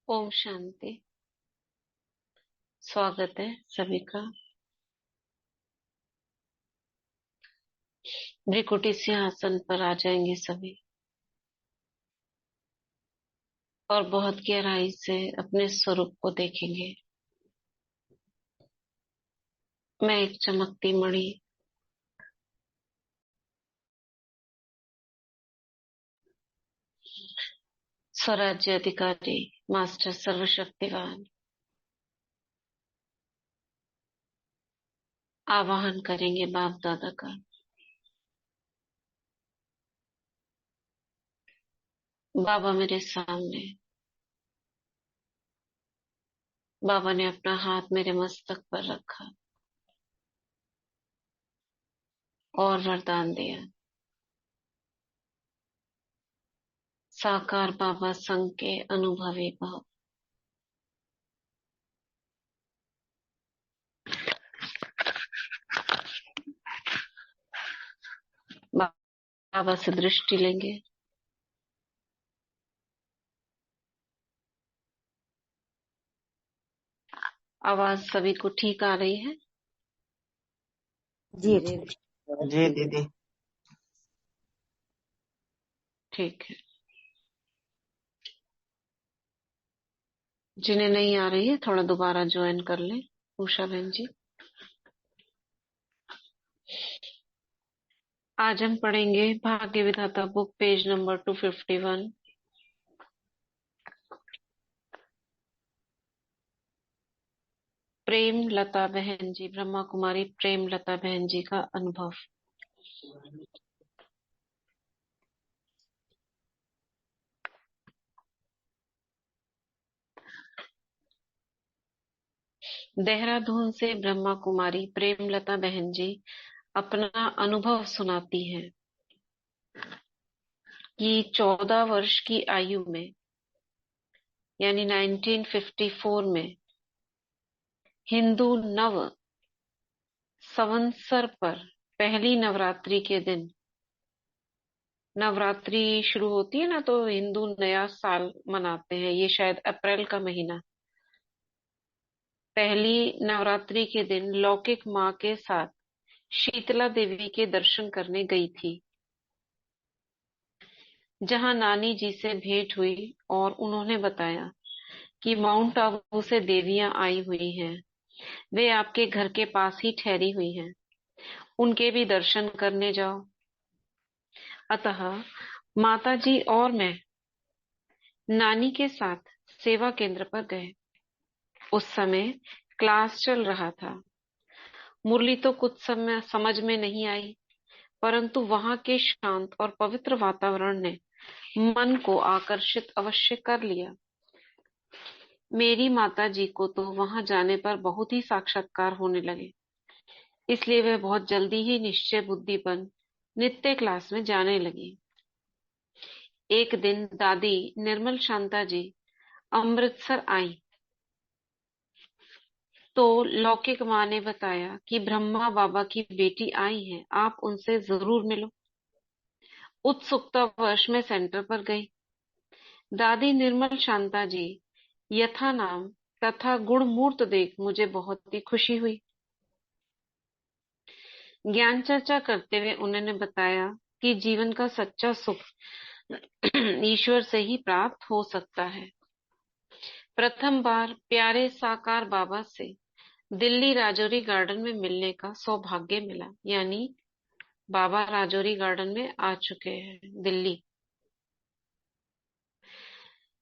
ओम शांति। स्वागत है सभी का। भ्रिकुटी सिंहासन पर आ जाएंगे सभी और बहुत गहराई से अपने स्वरूप को देखेंगे। मैं एक चमकती मणि स्वराज्य अधिकारी मास्टर सर्वशक्तिवान आवाहन करेंगे बाप दादा का। बाबा मेरे सामने। बाबा ने अपना हाथ मेरे मस्तक पर रखा और वरदान दिया। साकार बाबा संघ के अनुभवी भाव। बाबा से दृष्टि लेंगे। आवाज सभी को ठीक आ रही है? जी जी ठीक। जी दीदी। ठीक है। जिन्हें नहीं आ रही है थोड़ा दोबारा ज्वाइन कर लें। उषा बहन जी, आज हम पढ़ेंगे भाग्य विधाता बुक पेज नंबर 251। प्रेम लता बहन जी, ब्रह्मा कुमारी प्रेम लता बहन जी का अनुभव। देहरादून से ब्रह्मा कुमारी प्रेम लता बहन जी अपना अनुभव सुनाती हैं कि 14 वर्ष की आयु में यानी 1954 में हिंदू नव संवत्सर पर पहली नवरात्रि के दिन, नवरात्रि शुरू होती है ना तो हिंदू नया साल मनाते हैं, ये शायद अप्रैल का महीना। पहली नवरात्रि के दिन लौकिक माँ के साथ शीतला देवी के दर्शन करने गई थी, जहां नानी जी से भेंट हुई और उन्होंने बताया कि माउंट आबू से देवियां आई हुई हैं। वे आपके घर के पास ही ठहरी हुई हैं, उनके भी दर्शन करने जाओ। अतः माता जी और मैं नानी के साथ सेवा केंद्र पर गए। उस समय क्लास चल रहा था। मुरली तो कुछ समय समझ में नहीं आई, परंतु वहां के शांत और पवित्र वातावरण ने मन को आकर्षित अवश्य कर लिया। मेरी माता जी को तो वहां जाने पर बहुत ही साक्षात्कार होने लगे, इसलिए वह बहुत जल्दी ही निश्चय बुद्धि बन नित्य क्लास में जाने लगी। एक दिन दादी निर्मल शांता जी अमृतसर आई तो लौकिक माँ ने बताया कि ब्रह्मा बाबा की बेटी आई है, आप उनसे जरूर मिलो। उत्सुकतावश मैं सेंटर पर गई। दादी निर्मल शांता जी यथा नाम तथा गुण मूर्त देख मुझे बहुत ही खुशी हुई। ज्ञान चर्चा करते हुए उन्होंने बताया कि जीवन का सच्चा सुख ईश्वर से ही प्राप्त हो सकता है। प्रथम बार प्यारे साकार बाबा से दिल्ली राजौरी गार्डन में मिलने का सौभाग्य मिला, यानी बाबा राजौरी गार्डन में आ चुके हैं दिल्ली।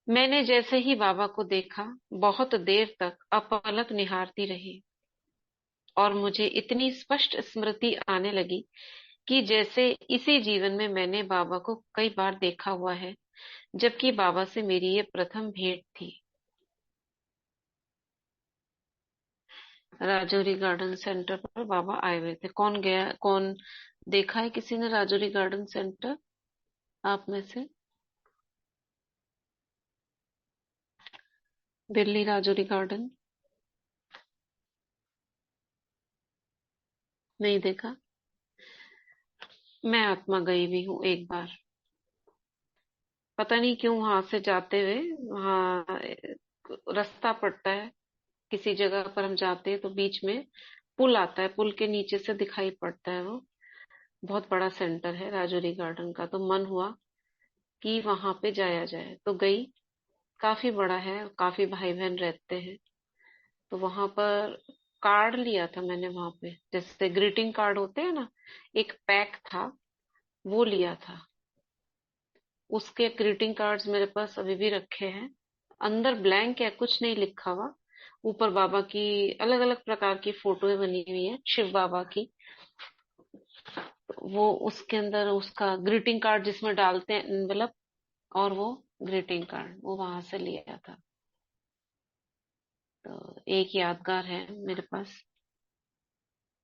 मैंने जैसे ही बाबा को देखा बहुत देर तक अपलक निहारती रही और मुझे इतनी स्पष्ट स्मृति आने लगी कि जैसे इसी जीवन में मैंने बाबा को कई बार देखा हुआ है, जबकि बाबा से मेरी ये प्रथम भेंट थी। राजौरी गार्डन सेंटर पर बाबा आए हुए थे। कौन गया, कौन देखा है किसी ने राजौरी गार्डन सेंटर आप में से? दिल्ली राजौरी गार्डन नहीं देखा? मैं आत्मा गई भी हूँ एक बार। पता नहीं क्यों वहां से जाते हुए वहां रास्ता पड़ता है, किसी जगह पर हम जाते हैं तो बीच में पुल आता है, पुल के नीचे से दिखाई पड़ता है वो। बहुत बड़ा सेंटर है राजौरी गार्डन का, तो मन हुआ कि वहां पे जाया जाए, तो गई। काफी बड़ा है, काफी भाई बहन रहते हैं। तो वहां पर कार्ड लिया था मैंने वहां पे, जैसे ग्रीटिंग कार्ड होते हैं ना, एक पैक था, वो लिया था। उसके ग्रीटिंग कार्ड्स मेरे पास अभी भी रखे हैं। अंदर ब्लैंक है, कुछ नहीं लिखा हुआ। ऊपर बाबा की अलग अलग प्रकार की फोटोएं बनी हुई है, शिव बाबा की। वो उसके अंदर उसका ग्रीटिंग कार्ड जिसमें डालते हैं एनवेलप, और वो ग्रीटिंग कार्ड वो वहां से लिया था। तो एक यादगार है मेरे पास,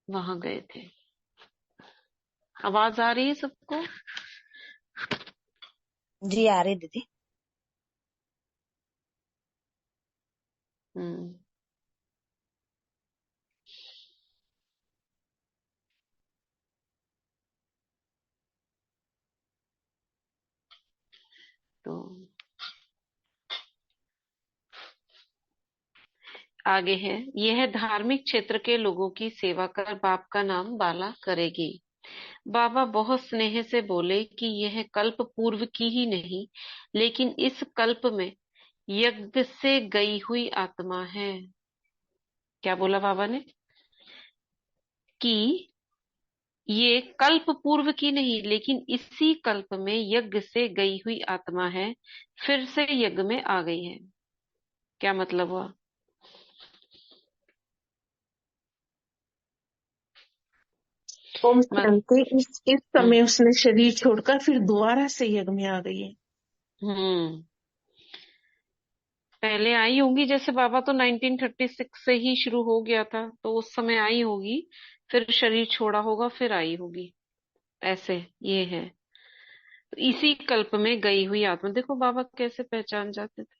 वहां गए थे। आवाज आ रही है सबको? जी आ रही दीदी। हम्म। तो आगे है, यह धार्मिक क्षेत्र के लोगों की सेवा कर बाप का नाम बाला करेगी। बाबा बहुत स्नेह से बोले कि यह कल्प पूर्व की ही नहीं, लेकिन इस कल्प में यज्ञ से गई हुई आत्मा है। क्या बोला बाबा ने? कि ये कल्प पूर्व की नहीं, लेकिन इसी कल्प में यज्ञ से गई हुई आत्मा है, फिर से यज्ञ में आ गई है। क्या मतलब हुआ? ओम मत, शांति। इस हम्म। समय उसने शरीर छोड़कर फिर दोबारा से यज्ञ में आ गई है। हम्म। पहले आई होंगी, जैसे बाबा तो 1936 से ही शुरू हो गया था, तो उस समय आई होगी, फिर शरीर छोड़ा होगा, फिर आई होगी। ऐसे ये है। तो इसी कल्प में गई हुई आत्मा, देखो बाबा कैसे पहचान जाते थे।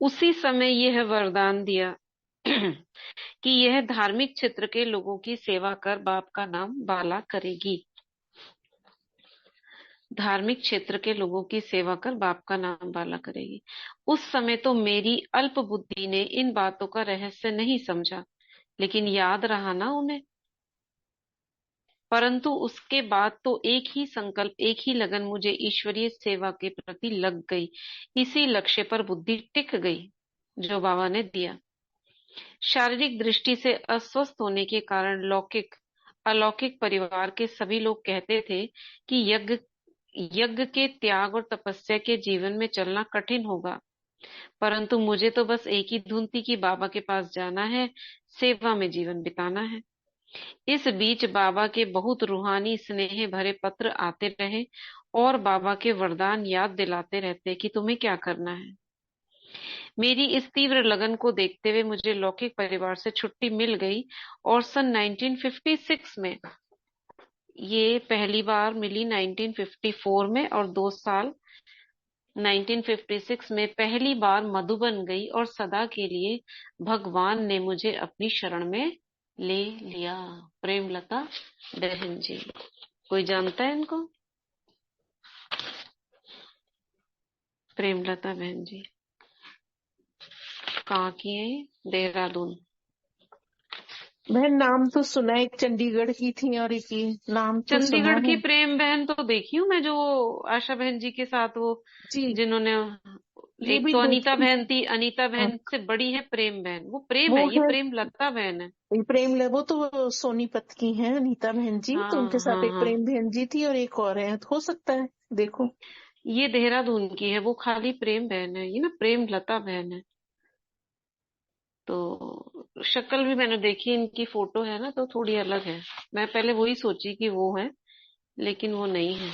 उसी समय यह वरदान दिया कि यह धार्मिक क्षेत्र के लोगों की सेवा कर बाप का नाम बाला करेगी। धार्मिक क्षेत्र के लोगों की सेवा कर बाप का नाम बाला करेगी। उस समय तो मेरी अल्प बुद्धि ने इन बातों का रहस्य नहीं समझा, लेकिन याद रहा ना उन्हें। परंतु उसके बाद तो एक ही संकल्प, एक ही लगन मुझे ईश्वरीय सेवा के प्रति लग गई। इसी लक्ष्य पर बुद्धि टिक गई जो बाबा ने दिया। शारीरिक दृष्टि से अस्वस्थ होने के कारण लौकिक अलौकिक परिवार के सभी लोग कहते थे कि यज्ञ यज्ञ के त्याग और तपस्या के जीवन में चलना कठिन होगा। परंतु मुझे तो बस एक ही धुन थी कि बाबा के पास जाना है, सेवा में जीवन बिताना है। इस बीच बाबा के बहुत रूहानी स्नेह भरे पत्र आते रहे, और बाबा के वरदान याद दिलाते रहते कि तुम्हें क्या करना है। मेरी इस तीव्र लगन को देखते हुए मुझे लौकिक परिवार से छुट्टी मिल गई, और सन 1956 में, ये पहली बार मिली 1954 में, और 2 साल 1956 में पहली बार मधुबन गई, और सदा के लिए भगवान ने मुझे अपनी शरण में ले लिया। प्रेमलता बहन जी, कोई जानता है इनको? प्रेमलता बहन जी कहाँ की है ये? देहरादून। बहन नाम तो सुना है, एक चंडीगढ़ की थी और एक ये नाम तो सुना चंडीगढ़ की है। प्रेम बहन तो देखी हूँ मैं, जो आशा बहन जी के साथ वो, जी जिन्होंने, ये एक भी तो अनीता देखी। बहन थी, अनीता हाँ, बहन से बड़ी है प्रेम बहन, वो प्रेम वो है, ये है प्रेम लता बहन है। वो तो सोनीपत की हैं अनीता बहन जी, तो उनके हाँ साथ हाँ एक हाँ। प्रेम बहन जी थी और एक और है, हो सकता है। देखो। ये देहरादून की है, वो खाली प्रेम बहन है, ये ना प्रेम लता बहन है। तो शक्ल भी मैंने देखी, इनकी फोटो है ना, तो थोड़ी अलग है। मैं पहले वही सोची कि वो है, लेकिन वो नहीं है।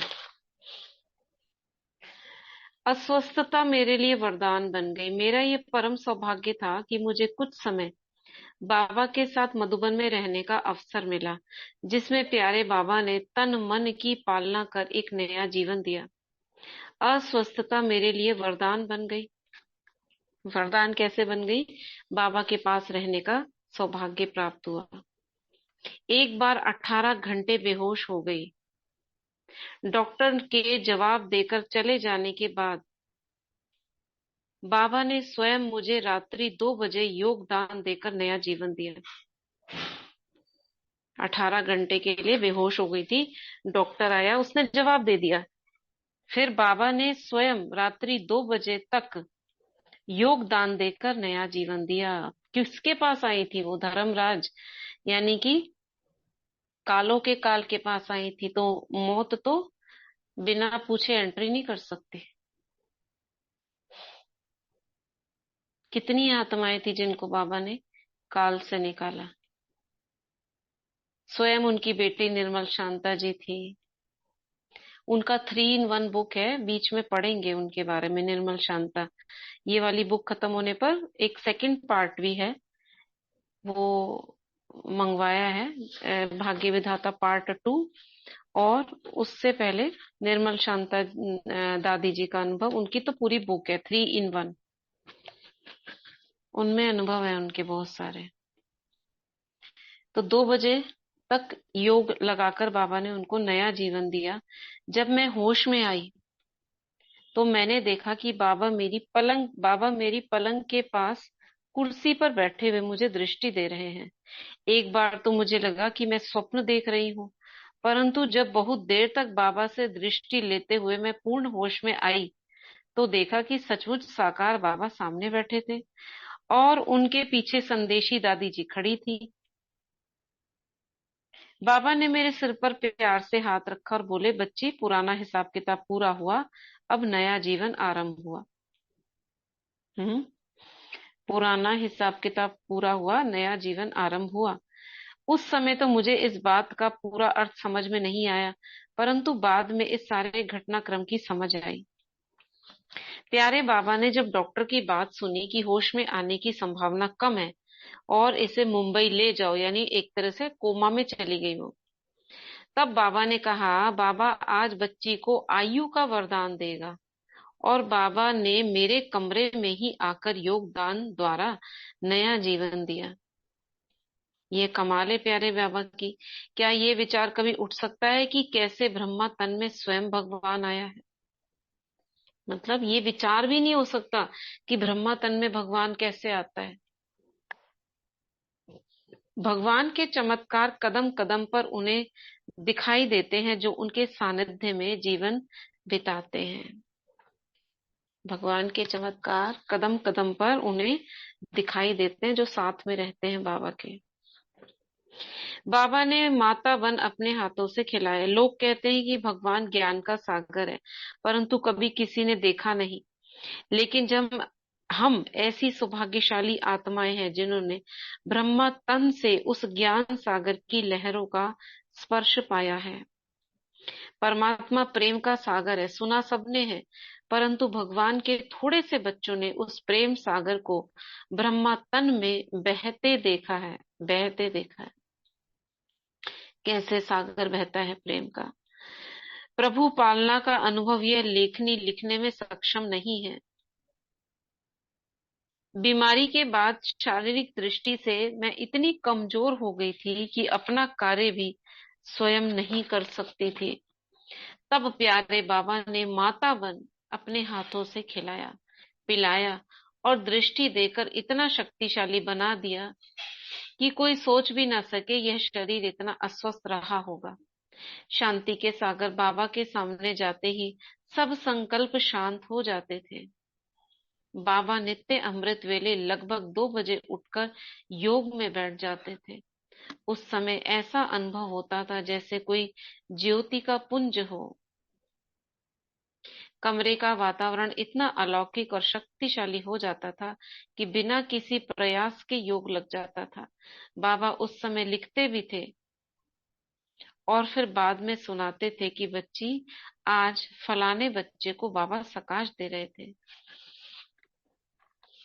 अस्वस्थता मेरे लिए वरदान बन गई। मेरा ये परम सौभाग्य था कि मुझे कुछ समय बाबा के साथ मधुबन में रहने का अवसर मिला, जिसमें प्यारे बाबा ने तन मन की पालना कर एक नया जीवन दिया। अस्वस्थता मेरे लिए वरदान बन गई। वरदान कैसे बन गई? बाबा के पास रहने का सौभाग्य प्राप्त हुआ। एक बार 18 घंटे बेहोश हो गई। डॉक्टर के जवाब देकर चले जाने के बाद बाबा ने स्वयं मुझे रात्रि 2 बजे योगदान देकर नया जीवन दिया। 18 घंटे के लिए बेहोश हो गई थी। डॉक्टर आया, उसने जवाब दे दिया। फिर बाबा ने स्वयं रात्रि 2 बजे तक योगदान देकर नया जीवन दिया। किसके पास आई थी वो? धर्मराज, यानी कि कालों के काल के पास आई थी। तो मौत तो बिना पूछे एंट्री नहीं कर सकती। कितनी आत्माएं थी जिनको बाबा ने काल से निकाला। स्वयं उनकी बेटी निर्मल शांता जी थी। उनका 3 in 1 बुक है, बीच में पढ़ेंगे उनके बारे में। निर्मल शांता, ये वाली बुक खत्म होने पर एक सेकंड पार्ट भी है, वो मंगवाया है, भाग्य विधाता पार्ट 2। और उससे पहले निर्मल शांता दादी जी का अनुभव, उनकी तो पूरी बुक है 3 in 1। उनमें अनुभव है उनके बहुत सारे। तो 2 बजे तक योग लगाकर बाबा ने उनको नया जीवन दिया। जब मैं होश में आई तो मैंने देखा कि बाबा मेरी पलंग के पास कुर्सी पर बैठे हुए मुझे दृष्टि दे रहे हैं। एक बार तो मुझे लगा कि मैं स्वप्न देख रही हूँ, परंतु जब बहुत देर तक बाबा से दृष्टि लेते हुए मैं पूर्ण होश में आई तो देखा कि सचमुच साकार बाबा सामने बैठे थे और उनके पीछे संदेशी दादी जी खड़ी थी। बाबा ने मेरे सिर पर प्यार से हाथ रखा और बोले, बच्ची, पुराना हिसाब किताब पूरा हुआ, अब नया जीवन आरंभ हुआ। हम्म। पुराना हिसाब किताब पूरा हुआ, नया जीवन आरंभ हुआ। उस समय तो मुझे इस बात का पूरा अर्थ समझ में नहीं आया, परंतु बाद में इस सारे घटनाक्रम की समझ आई। प्यारे बाबा ने जब डॉक्टर की बात सुनी कि होश में आने की संभावना कम है और इसे मुंबई ले जाओ, यानी एक तरह से कोमा में चली गई वो, तब बाबा ने कहा, बाबा आज बच्ची को आयु का वरदान देगा। और बाबा ने मेरे कमरे में ही आकर योगदान द्वारा नया जीवन दिया। ये कमाल है प्यारे बाबा की। क्या ये विचार कभी उठ सकता है कि कैसे ब्रह्मा तन में स्वयं भगवान आया है? मतलब ये विचार भी नहीं हो सकता कि ब्रह्मा तन में भगवान कैसे आता है। भगवान के चमत्कार कदम कदम पर उन्हें दिखाई देते हैं जो उनके सानिध्य में जीवन बिताते हैं। भगवान के चमत्कार कदम कदम पर उन्हें दिखाई देते हैं जो साथ में रहते हैं बाबा के। बाबा ने माता वन अपने हाथों से खिलाए। लोग कहते हैं कि भगवान ज्ञान का सागर है, परंतु कभी किसी ने देखा नहीं। लेकिन जब हम ऐसी सौभाग्यशाली आत्माएं हैं जिन्होंने ब्रह्मा तन से उस ज्ञान सागर की लहरों का स्पर्श पाया है। परमात्मा प्रेम का सागर है, सुना सबने है, परंतु भगवान के थोड़े से बच्चों ने उस प्रेम सागर को ब्रह्मा तन में बहते देखा है। कैसे सागर बहता है प्रेम का। प्रभु पालना का अनुभव यह लेखनी लिखने में सक्षम नहीं है। बीमारी के बाद शारीरिक दृष्टि से मैं इतनी कमजोर हो गई थी कि अपना कार्य भी स्वयं नहीं कर सकती थी। तब प्यारे बाबा ने माता वन अपने हाथों से खिलाया, पिलाया और दृष्टि देकर इतना शक्तिशाली बना दिया कि कोई सोच भी ना सके यह शरीर इतना अस्वस्थ रहा होगा। शांति के सागर बाबा के सामने जाते ही सब संकल्प शांत हो जाते थे। बाबा नित्य अमृत वेले लगभग 2 बजे उठकर योग में बैठ जाते थे। उस समय ऐसा अनुभव होता था जैसे कोई ज्योति का पुंज हो। कमरे का वातावरण इतना अलौकिक और शक्तिशाली हो जाता था कि बिना किसी प्रयास के योग लग जाता था। बाबा उस समय लिखते भी थे और फिर बाद में सुनाते थे कि बच्ची, आज फलाने बच्चे को बाबा सकाश दे रहे थे।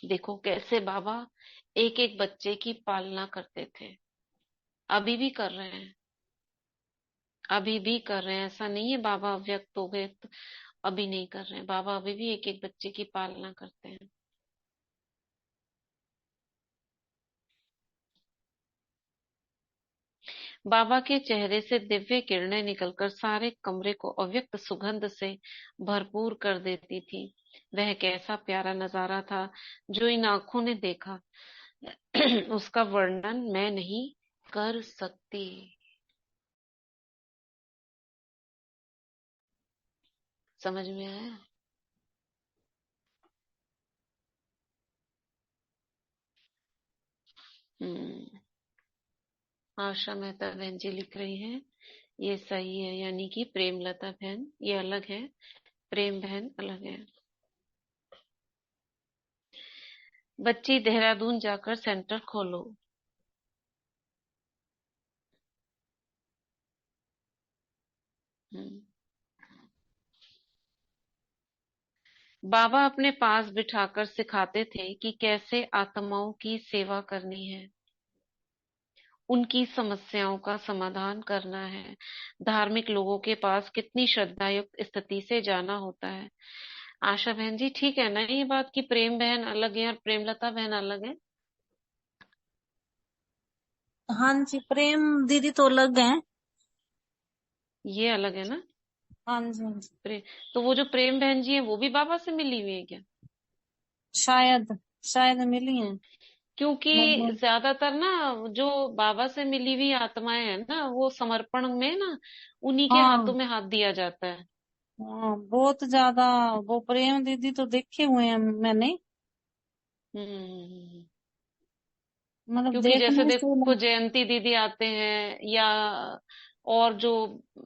देखो कैसे बाबा एक एक बच्चे की पालना करते थे। अभी भी कर रहे हैं, अभी भी कर रहे हैं। ऐसा नहीं है बाबा अव्यक्त हो गए तो अभी नहीं कर रहे हैं। बाबा अभी भी एक एक बच्चे की पालना करते हैं। बाबा के चेहरे से दिव्य किरणें निकलकर सारे कमरे को अव्यक्त सुगंध से भरपूर कर देती थी। वह कैसा प्यारा नजारा था जो इन आंखों ने देखा। उसका वर्णन मैं नहीं कर सकती। समझ में आया? हम्म। आशा मेहता बहन जी लिख रही हैं, ये सही है, यानी कि प्रेमलता बहन ये अलग है, प्रेम बहन अलग है। बच्ची देहरादून जाकर सेंटर खोलो। हम्म। बाबा अपने पास बिठाकर सिखाते थे कि कैसे आत्माओं की सेवा करनी है, उनकी समस्याओं का समाधान करना है। धार्मिक लोगों के पास कितनी श्रद्धायुक्त स्थिति से जाना होता है। आशा बहन जी ठीक है ना ये बात कि प्रेम बहन अलग है और प्रेमलता बहन अलग है? हाँ जी, प्रेम दीदी तो अलग है। ये अलग है ना? हाँ जी, हाँ जी। प्रेम, तो वो जो प्रेम बहन जी है वो भी बाबा से मिली हुई है क्या? शायद शायद मिली हैं। क्योंकि मतलब ज्यादातर ना जो बाबा से मिली हुई आत्माएं हैं ना वो समर्पण में ना उन्हीं के हाथों हाँ में हाथ दिया जाता है। हाँ, बहुत ज्यादा। वो प्रेम दीदी तो देखे हुए हैं मैंने। हम्म। मतलब क्योंकि जैसे देखने से देखो जयंती दीदी आते हैं या और जो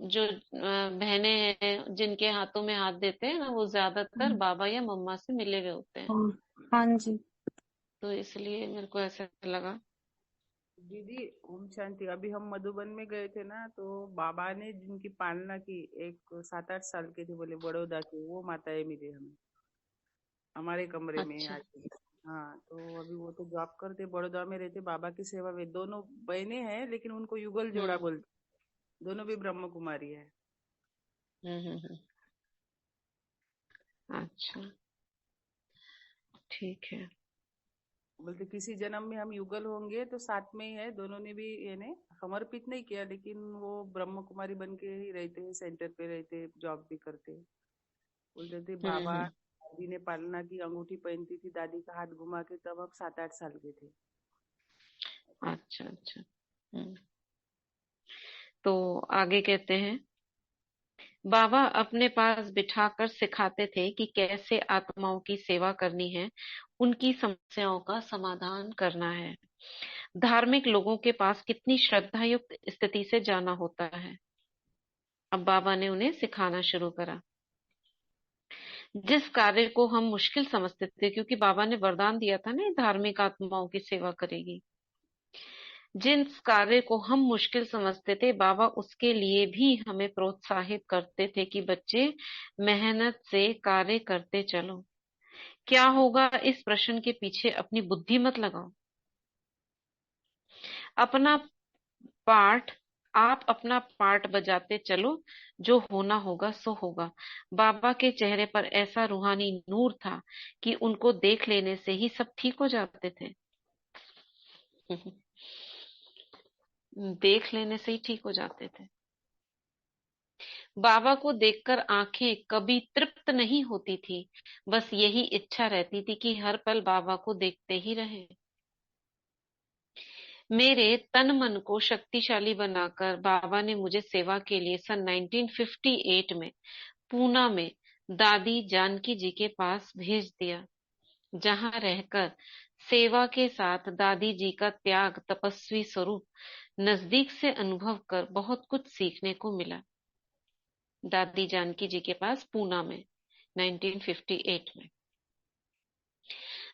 जो बहनें हैं जिनके हाथों में हाथ देते हैं ना वो ज्यादातर बाबा या मम्मा से मिले हुए होते हैं। हाँ हाँ जी। तो इसलिए मेरे को ऐसा लगा। दीदी ओम शांति। अभी हम मधुबन में गए थे ना, तो बाबा ने जिनकी पालना की, एक 7-8 साल के थे, बोले बड़ौदा के, वो माताएं मिली हमें हमारे कमरे में अच्छा। आज। हाँ, तो अभी वो तो जॉब करते, बड़ौदा में रहते, बाबा की सेवा में। दोनों बहनें हैं लेकिन उनको युगल जोड़ा हम्म बोलते। दोनों भी ब्रह्म कुमारी है। हम्म। अच्छा, ठीक है। बोलते किसी जन्म में हम युगल होंगे तो साथ में ही है। दोनों ने भी यानी समर्पित नहीं किया, लेकिन वो ब्रह्म कुमारी बन के ही रहते हैं, सेंटर पे रहते, जॉब भी करते। बोलते थे बाबा, हम्म। दादी ने पालना की, अंगूठी पहनती थी दादी का हाथ घुमा के, तब हम 7-8 साल के थे। अच्छा अच्छा। हम्म। तो आगे कहते हैं, बाबा अपने पास बिठाकर सिखाते थे कि कैसे आत्माओं की सेवा करनी है, उनकी समस्याओं का समाधान करना है। धार्मिक लोगों के पास कितनी श्रद्धा युक्त स्थिति से जाना होता है। अब बाबा ने उन्हें सिखाना शुरू करा। जिस कार्य को हम मुश्किल समझते थे, क्योंकि बाबा ने वरदान दिया था ना ये धार्मिक आत्माओं की सेवा करेगी, जिस कार्य को हम मुश्किल समझते थे बाबा उसके लिए भी हमें प्रोत्साहित करते थे कि बच्चे मेहनत से कार्य करते चलो। क्या होगा इस प्रश्न के पीछे अपनी बुद्धि मत लगाओ। अपना पार्ट आप अपना पार्ट बजाते चलो, जो होना होगा सो होगा। बाबा के चेहरे पर ऐसा रूहानी नूर था कि उनको देख लेने से ही सब ठीक हो जाते थे। देख लेने से ही ठीक हो जाते थे। बाबा को देखकर आंखें कभी तृप्त नहीं होती थी, बस यही इच्छा रहती थी कि हर पल बाबा को देखते ही रहे। मेरे तन मन को शक्तिशाली बनाकर बाबा ने मुझे सेवा के लिए सन 1958 में पूना में दादी जानकी जी के पास भेज दिया, जहां रहकर सेवा के साथ दादी जी का त्याग तपस्वी स्वरूप नजदीक से अनुभव कर बहुत कुछ सीखने को मिला। दादी जानकी जी के पास पूना में 1958 में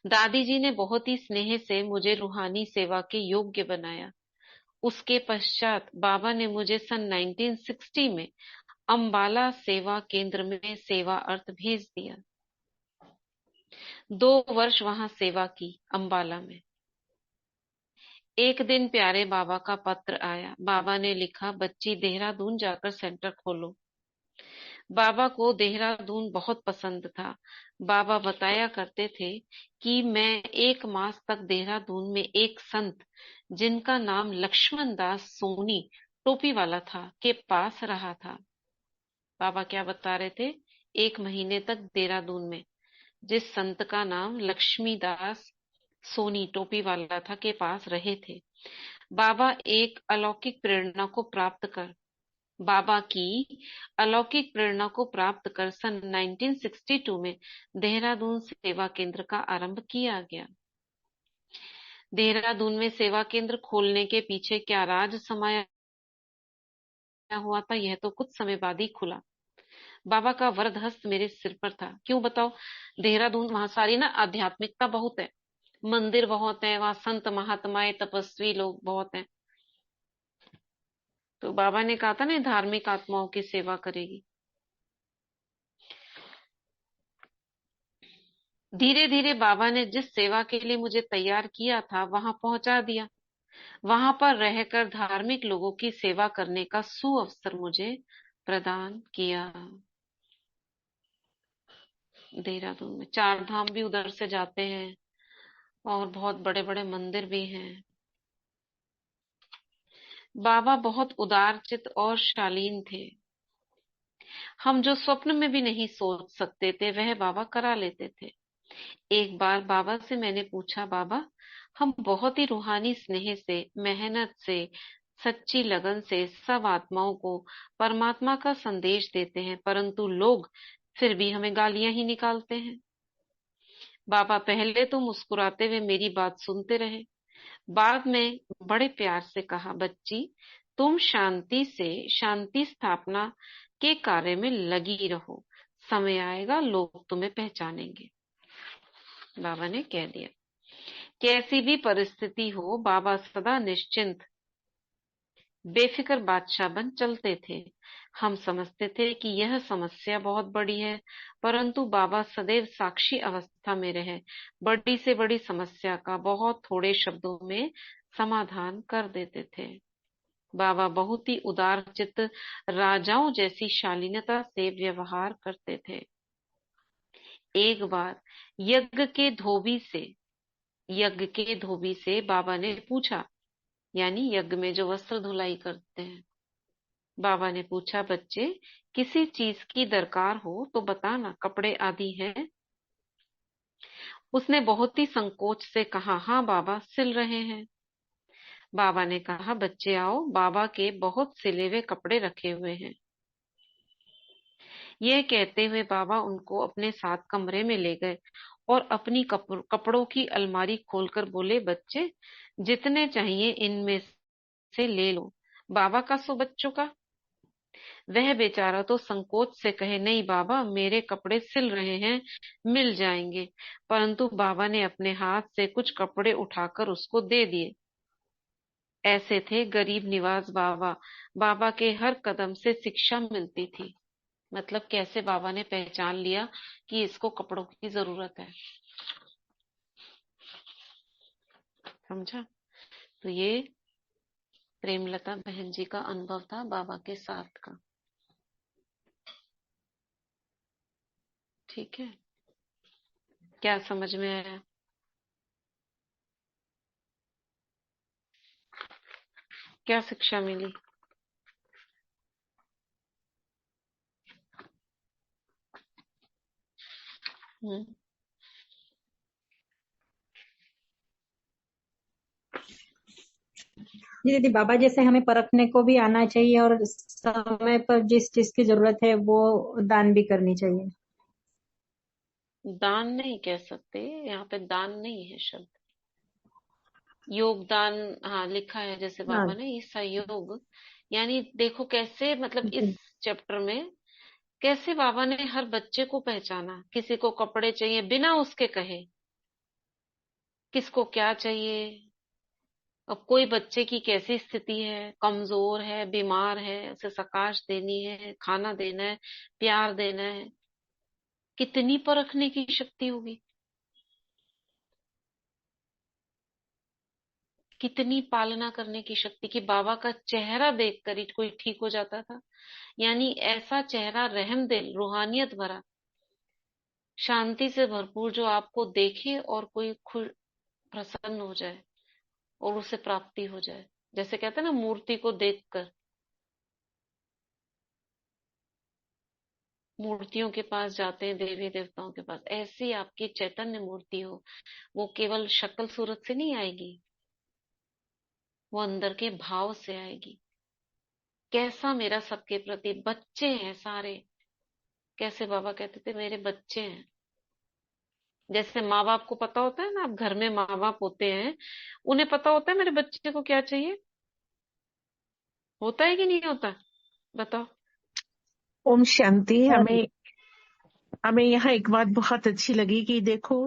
दादी जी ने बहुत ही स्नेह से मुझे रूहानी सेवा के योग्य बनाया। उसके पश्चात बाबा ने मुझे सन 1960 में अंबाला सेवा केंद्र में सेवा अर्थ भेज दिया। 2 वर्ष वहां सेवा की अंबाला में। एक दिन प्यारे बाबा का पत्र आया। बाबा ने लिखा, बच्ची देहरादून जाकर सेंटर खोलो। बाबा को देहरादून बहुत पसंद था। बाबा बताया करते थे कि मैं 1 मास तक देहरादून में एक संत जिनका नाम लक्ष्मण दास सोनी टोपी वाला था के पास रहा था। बाबा क्या बता रहे थे? 1 महीने तक देहरादून में जिस संत का नाम लक्ष्मीदास सोनी टोपी वाला था के पास रहे थे। बाबा एक अलौकिक प्रेरणा को प्राप्त कर बाबा की अलौकिक प्रेरणा को प्राप्त कर सन 1962 में देहरादून सेवा केंद्र का आरंभ किया गया। देहरादून में सेवा केंद्र खोलने के पीछे क्या राज समाया हुआ था, यह तो कुछ समय बाद ही खुला। बाबा का वरद हस्त मेरे सिर पर था। क्यों बताओ? देहरादून वहां सारी ना आध्यात्मिकता बहुत है, मंदिर बहुत है, वहां संत महात्माएं तपस्वी लोग बहुत हैं। तो बाबा ने कहा था ना, धार्मिक आत्माओं की सेवा करेगी। धीरे धीरे बाबा ने जिस सेवा के लिए मुझे तैयार किया था वहां पहुंचा दिया। वहां पर रहकर धार्मिक लोगों की सेवा करने का सुअवसर मुझे प्रदान किया। देहरादून में 4 धाम भी उधर से जाते हैं और बहुत बड़े बड़े मंदिर भी हैं। बाबा बहुत उदारचित और शालीन थे। हम जो स्वप्न में भी नहीं सोच सकते थे वह बाबा करा लेते थे। एक बार बाबा से मैंने पूछा, बाबा हम बहुत ही रूहानी स्नेह से, मेहनत से, सच्ची लगन से सब आत्माओं को परमात्मा का संदेश देते हैं, परंतु लोग फिर भी हमें गालियां ही निकालते हैं। बाबा पहले तो मुस्कुराते हुए मेरी बात सुनते रहे, बाद में बड़े प्यार से कहा, बच्ची तुम शांति से शांति स्थापना के कार्य में लगी रहो, समय आएगा लोग तुम्हें पहचानेंगे। बाबा ने कह दिया। कैसी भी परिस्थिति हो बाबा सदा निश्चिंत बेफिक्र बादशाह बन चलते थे। हम समझते थे कि यह समस्या बहुत बड़ी है, परंतु बाबा सदैव साक्षी अवस्था में रहे, बड़ी से बड़ी समस्या का बहुत थोड़े शब्दों में समाधान कर देते थे। बाबा बहुत ही उदार चित्त राजाओं जैसी शालीनता से व्यवहार करते थे। एक बार यज्ञ के धोबी से बाबा ने पूछा, यानी यज्ञ में जो वस्त्र धुलाई करते हैं, बाबा ने पूछा, बच्चे किसी चीज की दरकार हो तो बताना, कपड़े आदि हैं? उसने बहुत ही संकोच से कहा, हाँ बाबा सिल रहे हैं। बाबा ने कहा, बच्चे आओ, बाबा के बहुत सिले हुए कपड़े रखे हुए हैं। यह कहते हुए बाबा उनको अपने साथ कमरे में ले गए और अपनी कपड़ों की अलमारी खोलकर बोले, बच्चे जितने चाहिए इनमें से ले लो, बाबा का सो बच्चों का। वह बेचारा तो संकोच से कहे, नहीं बाबा मेरे कपड़े सिल रहे हैं, मिल जाएंगे, परंतु बाबा ने अपने हाथ से कुछ कपड़े उठाकर उसको दे दिए। ऐसे थे गरीब निवाज बाबा। बाबा के हर कदम से शिक्षा मिलती थी। मतलब कैसे बाबा ने पहचान लिया कि इसको कपड़ों की जरूरत है। समझा? तो ये प्रेमलता बहन जी का अनुभव था बाबा के साथ का। ठीक है, क्या समझ में आया? क्या शिक्षा मिली? हम्म। जी दीदी, बाबा जैसे हमें परखने को भी आना चाहिए और समय पर जिस चीज की जरूरत है वो दान भी करनी चाहिए। दान नहीं कह सकते, यहाँ पे दान नहीं है शब्द, योगदान हाँ लिखा है जैसे हाँ बाबा ने, ये सहयोग। यानी देखो कैसे, मतलब इस जी। चैप्टर में कैसे बाबा ने हर बच्चे को पहचाना। किसी को कपड़े चाहिए बिना उसके कहे, किसको क्या चाहिए। अब कोई बच्चे की कैसी स्थिति है, कमजोर है, बीमार है, उसे सकाश देनी है, खाना देना है, प्यार देना है, कितनी परखने की शक्ति होगी, कितनी पालना करने की शक्ति कि बाबा का चेहरा देखकर ही कोई ठीक हो जाता था। यानी ऐसा चेहरा रहमदिल, रूहानियत भरा, शांति से भरपूर, जो आपको देखे और कोई खुश प्रसन्न हो जाए और उसे प्राप्ति हो जाए। जैसे कहते हैं ना, मूर्ति को देखकर मूर्तियों के पास जाते हैं, देवी देवताओं के पास। ऐसी आपकी चैतन्य मूर्ति हो, वो केवल शक्ल सूरत से नहीं आएगी, वो अंदर के भाव से आएगी। कैसा मेरा सबके प्रति, बच्चे हैं सारे, कैसे बाबा कहते थे मेरे बच्चे हैं। जैसे माँ बाप को पता होता है ना, अब घर में माँ बाप होते हैं, उन्हें पता होता है मेरे बच्चे को क्या चाहिए। होता है कि नहीं होता, बताओ। ओम शांति। और हमें हमें यहाँ एक बात बहुत अच्छी लगी कि देखो,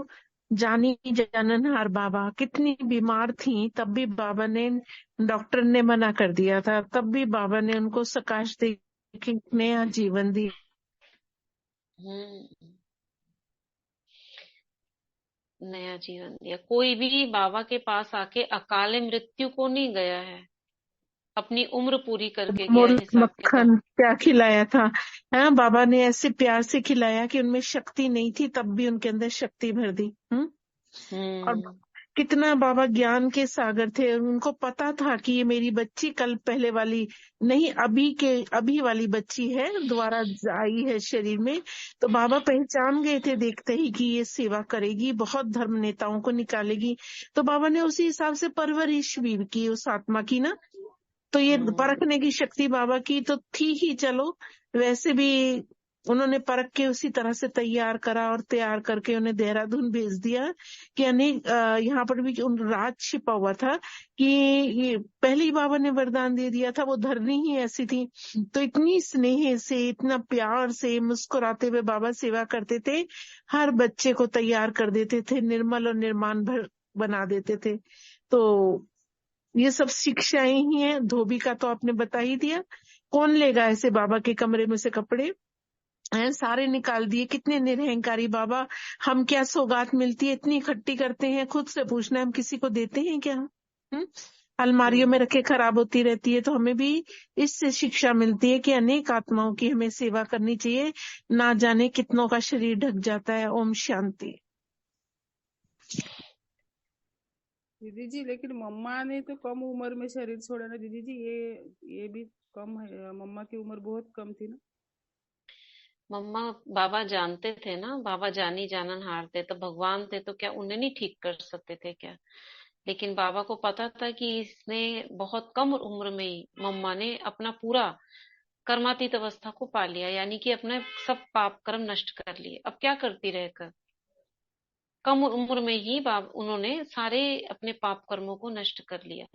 जानी जाननहार बाबा कितनी बीमार थी, तब भी बाबा ने, डॉक्टर ने मना कर दिया था, तब भी बाबा ने उनको सकाश दे के नया जीवन दिया। हम्म। नया जीवन दिया। कोई भी बाबा के पास आके अकाले मृत्यु को नहीं गया है, अपनी उम्र पूरी करके गया, अमूल हिसाब किताब। मक्खन क्या खिलाया था। हाँ, बाबा ने ऐसे प्यार से खिलाया कि उनमें शक्ति नहीं थी, तब भी उनके अंदर शक्ति भर दी। और हम्म। कितना बाबा ज्ञान के सागर थे, उनको पता था कि ये मेरी बच्ची कल पहले वाली नहीं, अभी वाली बच्ची है, दोबारा आई है शरीर में। तो बाबा पहचान गए थे देखते ही कि ये सेवा करेगी, बहुत धर्म नेताओं को निकालेगी। तो बाबा ने उसी हिसाब से परवरिश भी की उस आत्मा की ना। तो ये हम्म। परखने की शक्ति बाबा की तो थी ही। चलो, वैसे भी उन्होंने परख के उसी तरह से तैयार करा और तैयार करके उन्हें देहरादून भेज दिया कि अनेक यहाँ पर भी उन राज छिपा हुआ था कि ये पहले ही बाबा ने वरदान दे दिया था, वो धरनी ही ऐसी थी। तो इतनी स्नेह से, इतना प्यार से मुस्कुराते हुए बाबा सेवा करते थे, हर बच्चे को तैयार कर देते थे, निर्मल और निर्माण भर बना देते थे। तो ये सब शिक्षाएं ही हैं। धोबी का तो आपने बता ही दिया। कौन लेगा ऐसे बाबा के कमरे में से कपड़े, हैं सारे निकाल दिए। कितने निरहंकारी बाबा। हम क्या सौगात मिलती है इतनी इकट्ठी करते हैं, खुद से पूछना है, हम किसी को देते हैं क्या? अलमारियों में हम्म। रखे खराब होती रहती है। तो हमें भी इससे शिक्षा मिलती है कि अनेक आत्माओं की हमें सेवा करनी चाहिए। ना जाने कितनों का शरीर ढक जाता है। ओम शांति। दीदी जी, लेकिन मम्मा ने तो कम उम्र में शरीर छोड़ा ना दीदी जी, ये भी कम है। मम्मा की उम्र बहुत कम थी ना। मम्मा, बाबा जानते थे ना, बाबा जानी जाननहार थे, तो भगवान थे, तो क्या उन्हें नहीं ठीक कर सकते थे क्या? लेकिन बाबा को पता था कि इसने बहुत कम उम्र में ही, मम्मा ने अपना पूरा कर्मातीत अवस्था को पा लिया, यानी कि अपने सब पाप कर्म नष्ट कर लिए। अब क्या करती रहकर, कम उम्र में ही उन्होंने सारे अपने पाप कर्मों को नष्ट कर लिया।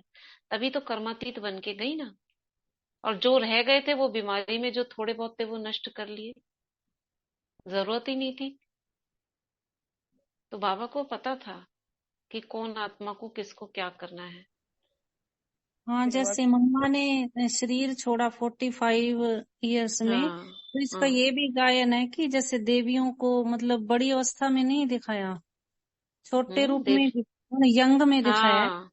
तभी तो कर्मातीत बन के गई ना। और जो रह गए थे वो बीमारी में, जो थोड़े बहुत थे वो नष्ट कर लिए, जरूरत ही नहीं थी। तो बाबा को पता था कि कौन आत्मा को किसको क्या करना है। हाँ, सेवा। जैसे मम्मा ने शरीर छोड़ा 45 इयर्स में, हाँ। तो इसका हाँ। ये भी गायन है कि जैसे देवियों को मतलब बड़ी अवस्था में नहीं दिखाया, छोटे रूप में देव। यंग में दिखाया है। हाँ।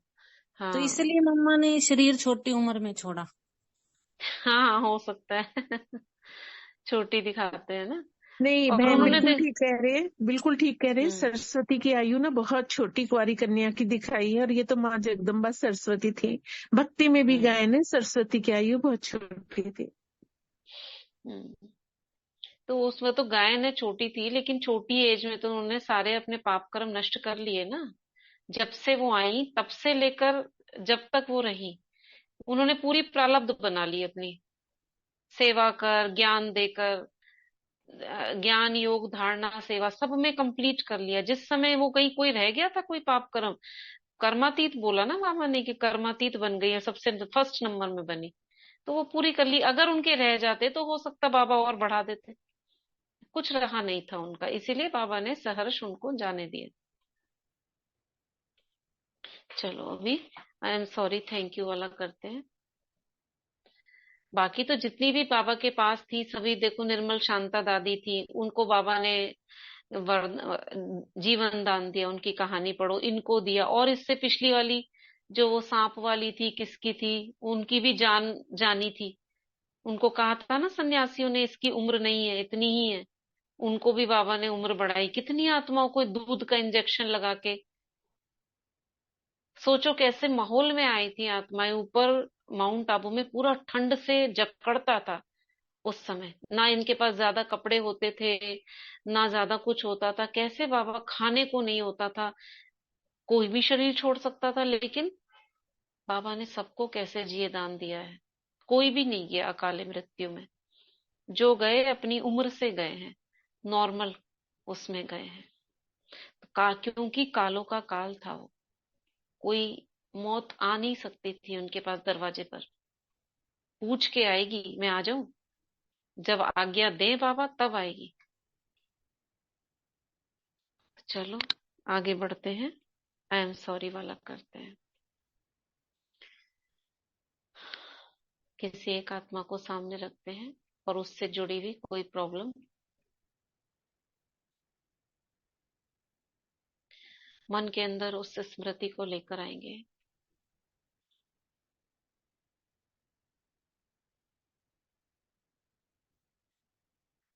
तो हाँ। इसलिए मम्मा ने शरीर छोटी उम्र में छोड़ा। हाँ, हो सकता है। छोटी दिखाते हैं ना। नहीं और बहन, उन्होंने बिल्कुल ठीक कह रहे हैं, बिल्कुल ठीक कह रहे हैं। हम्म। सरस्वती की आयु ना बहुत छोटी कुंवारी कन्या की दिखाई है, और ये तो माँ जगदम्बा सरस्वती थी। भक्ति में भी हम्म। गायन है, सरस्वती की आयु बहुत छोटी थी। हम्म। तो उसमें तो गायन है छोटी थी, लेकिन छोटी एज में तो उन्होंने सारे अपने पाप कर्म नष्ट कर लिए ना। जब से वो आई तब से लेकर जब तक वो रही, उन्होंने पूरी प्रारब्ध बना ली अपनी, सेवा कर, ज्ञान देकर, ज्ञान योग धारणा सेवा सब में कंप्लीट कर लिया। जिस समय वो कहीं कोई रह गया था कोई पाप कर्म, कर्मातीत बोला ना बाबा ने कि कर्मातीत बन गई है, सबसे फर्स्ट नंबर में बनी, तो वो पूरी कर ली। अगर उनके रह जाते तो हो सकता बाबा और बढ़ा देते, कुछ रहा नहीं था उनका, इसीलिए बाबा ने सहर्ष उनको जाने दिया। चलो अभी I am sorry thank you वाला करते हैं। बाकी तो जितनी भी बाबा के पास थी सभी देखो, निर्मल शांता दादी थी, उनको बाबा ने जीवन दान दिया। उनकी कहानी पढ़ो, इनको दिया। और इससे पिछली वाली जो वो सांप वाली थी, किसकी थी, उनकी भी जान जानी थी। उनको कहा था ना सन्यासियों ने इसकी उम्र नहीं है, इतनी ही है। उनको भी बाबा ने उम्र बढ़ाई। कितनी आत्माओं को दूध का इंजेक्शन लगा के, सोचो कैसे माहौल में आई थी आत्माएं। ऊपर माउंट आबू में पूरा ठंड से जकड़ता था, उस समय ना इनके पास ज्यादा कपड़े होते थे, ना ज्यादा कुछ होता था। कैसे बाबा, खाने को नहीं होता था, कोई भी शरीर छोड़ सकता था, लेकिन बाबा ने सबको कैसे जिए दान दिया है। कोई भी नहीं गया अकाले मृत्यु में। जो गए अपनी उम्र से गए हैं, नॉर्मल उसमें गए हैं। क्योंकि कालों का काल था वो, कोई मौत आ नहीं सकती थी उनके पास दरवाजे पर। पूछ के आएगी, मैं आ जाऊं, जब आज्ञा दे बाबा तब आएगी। चलो आगे बढ़ते हैं, आई एम सॉरी वाला करते हैं। किसी एक आत्मा को सामने रखते हैं और उससे जुड़ी हुई कोई प्रॉब्लम मन के अंदर उस स्मृति को लेकर आएंगे।